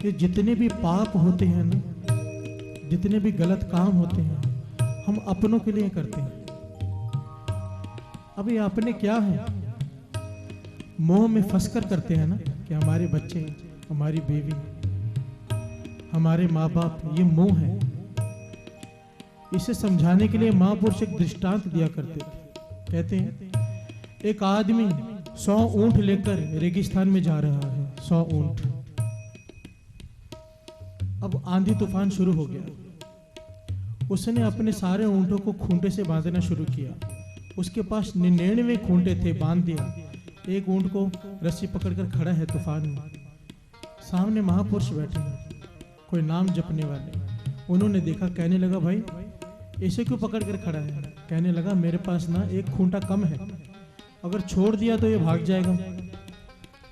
ये जितने भी पाप होते हैं ना, जितने भी गलत काम होते हैं, हम अपनों के लिए करते हैं। अब ये अपने क्या है, मोह में फंसकर करते हैं ना, कि हमारे बच्चे, हमारी बीवी, हमारे माँ बाप, ये मोह है। इसे समझाने के लिए महापुरुष एक दृष्टांत दिया करते थे। कहते हैं एक आदमी 100 ऊंट लेकर रेगिस्तान में जा रहा है, 100 ऊंट। अब आंधी तूफान शुरू हो गया। उसने अपने सारे ऊंटों को खूंटे से बांधना शुरू किया। उसके पास 99 खूंटे थे, बांध दिया। एक ऊंट को रस्सी पकड़कर खड़ा है तूफान में। सामने महापुरुष बैठे हैं, कोई नाम जपने वाले। उन्होंने देखा, कहने लगा, भाई इसे क्यों पकड़ कर खड़ा है? कहने लगा, मेरे पास ना एक खूंटा कम है, अगर छोड़ दिया तो ये भाग जाएगा,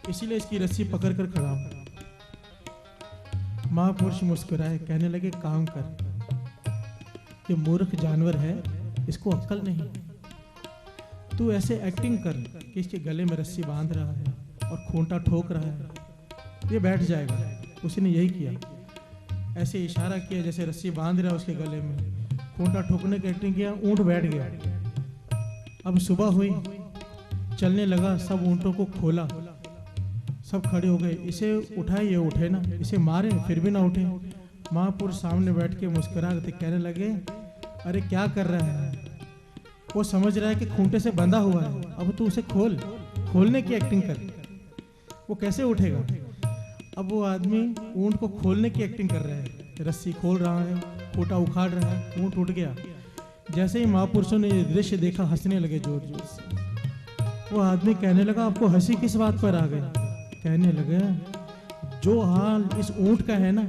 इसीलिए इसकी रस्सी पकड़ कर खड़ा हूं। महापुरुष मुस्कुराए, कहने लगे, काम कर, ये मूर्ख जानवर है, इसको अक्ल नहीं। तू ऐसे एक्टिंग कर कि इसके गले में रस्सी बांध रहा है और खूंटा ठोक रहा है, ये बैठ जाएगा। उसने यही किया, ऐसे इशारा किया जैसे रस्सी बांध रहा है उसके गले में, खूंटा ठोकने की एक्टिंग किया, ऊंट बैठ गया। अब सुबह हुई, चलने लगा, सब ऊंटों को खोला, सब खड़े हो गए। इसे उठाए, ये उठे ना, इसे मारे फिर भी ना उठे। महापुरुष सामने बैठ के मुस्कुरा रहे थे, कहने लगे, अरे क्या कर रहा है? वो समझ रहा है कि खूंटे से बंधा हुआ है, अब तू उसे खोलने की एक्टिंग कर, वो कैसे उठेगा? अब वो आदमी ऊंट को खोलने की एक्टिंग कर रहा है, रस्सी खोल रहा है, खूंटा उखाड़ रहा है, ऊंट उठ गया। जैसे ही महापुरुषों ने ये दृश्य देखा, हंसने लगे जोर जोर से। वो आदमी कहने लगा, आपको हंसी किस बात पर आ गई? कहने लगे, जो हाल इस ऊंट का है ना,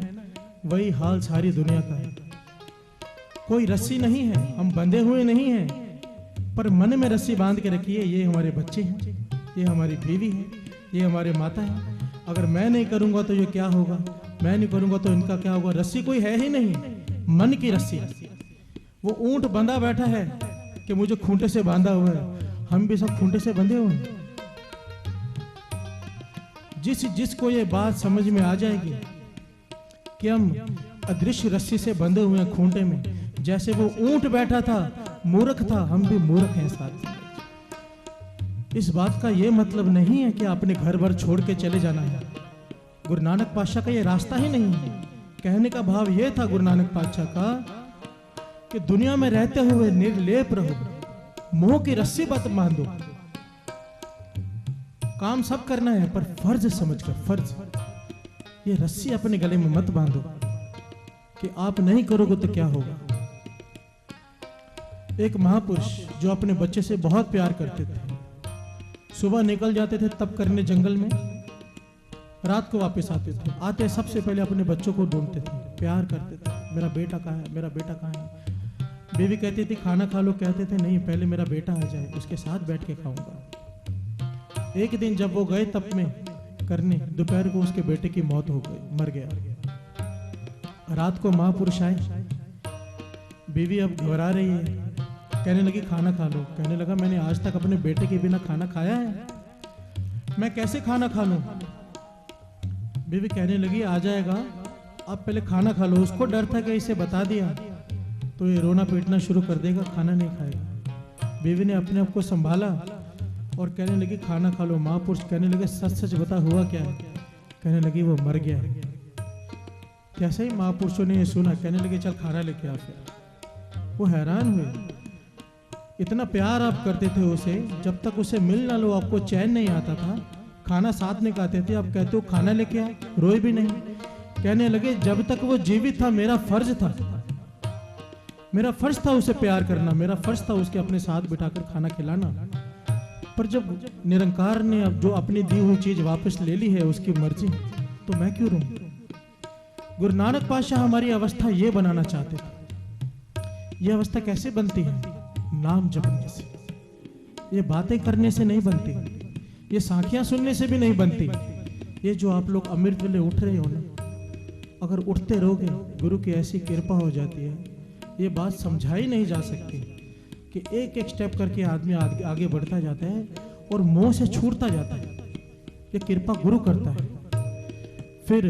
वही हाल सारी दुनिया का है। कोई रस्सी नहीं है, हम बंधे हुए नहीं हैं, पर मन में रस्सी बांध के रखी है। ये हमारे बच्चे हैं, ये हमारी बीवी है, ये हमारे माता है। अगर मैं नहीं करूंगा तो ये क्या होगा, मैं नहीं करूंगा तो इनका क्या होगा? रस्सी कोई है ही नहीं, मन की रस्सी। वो ऊंट बंधा बैठा है कि मुझे खूंटे से बांधा हुआ है, हम भी सब खूंटे से बंधे हुए हैं। जिसको ये बात समझ में आ जाएगी कि हम अदृश्य रस्सी से बंधे हुए हैं खूंटे में, जैसे वो ऊंट बैठा था, मूर्ख था, हम भी मूर्ख हैं साथ। इस बात का ये मतलब नहीं है कि आपने घर भर छोड़ के चले जाना है। गुरु नानक पातशाह का ये रास्ता ही नहीं है। कहने का भाव ये था गुरु नानक पातशाह का कि दुनिया में रहते हुए निर्लेप रहो, मोह की रस्सी मत बांधो। काम सब करना है पर फर्ज समझकर, फर्ज। ये रस्सी अपने गले में मत बांधो कि आप नहीं करोगे तो क्या होगा। एक महापुरुष जो अपने बच्चे से बहुत प्यार करते थे, सुबह निकल जाते थे तप करने जंगल में, रात को वापस आते थे। आते सबसे पहले अपने बच्चों को ढूंढते थे, प्यार करते थे, मेरा बेटा कहाँ है, मेरा बेटा कहाँ है। बीवी कहती थी खाना खा लो, कहते थे नहीं, पहले मेरा बेटा आ जाए, उसके साथ बैठ के खाऊंगा। एक दिन जब वो गए तप में करने, दोपहर को उसके बेटे की मौत हो गई, मर गया। रात को महापुरुष आए, बीवी अब घबरा रही है, कहने लगी खाना खा लो। कहने लगा, मैंने आज तक अपने बेटे के बिना खाना खाया है, मैं कैसे खाना खा लूं? बीवी कहने लगी, आ जाएगा, आप पहले खाना खा लो। उसको डर था कि इसे बता दिया तो ये रोना पीटना शुरू कर देगा, खाना नहीं खाएगा। बीवी ने अपने आप को संभाला और कहने लगी खाना खा लो। महापुरुष कहने लगे, सच सच बता, हुआ क्या है? कहने लगी, वो मर गया है। कैसे ही महापुरुषों ने ये सुना, कहने लगे चल खाना लेके आ। फिर वो हैरान हुए, इतना प्यार आप करते थे उसे, जब तक उसे मिल ना लो आपको चैन नहीं आता था। खाना साथ में खाते थे, अब कहते हो खाना लेके आ, रोए भी नहीं। कहने लगे, जब तक वो जीवित था मेरा फर्ज था, मेरा फर्ज था उसे प्यार करना, मेरा फर्ज था उसके अपने साथ बिठाकर खाना खिलाना। पर जब निरंकार ने अब जो अपनी दी हुई चीज वापस ले ली है, उसकी मर्जी, तो मैं क्यों रहूं? गुरु नानक पातशाह हमारी अवस्था ये बनाना चाहते थे। ये अवस्था कैसे बनती है? नाम जपने से। ये बातें करने से नहीं बनती, ये साखियां सुनने से भी नहीं बनती। ये जो आप लोग अमृत वेले उठ रहे हो ना, अगर उठते रहोगे गुरु की ऐसी कृपा हो जाती है, ये बात समझाई नहीं जा सकती कि एक एक स्टेप करके आदमी आगे बढ़ता जाता है और मोह से छूटता जाता है। ये कृपा गुरु करता है। फिर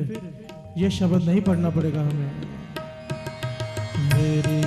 ये शब्द नहीं पढ़ना पड़ेगा हमें। मेरी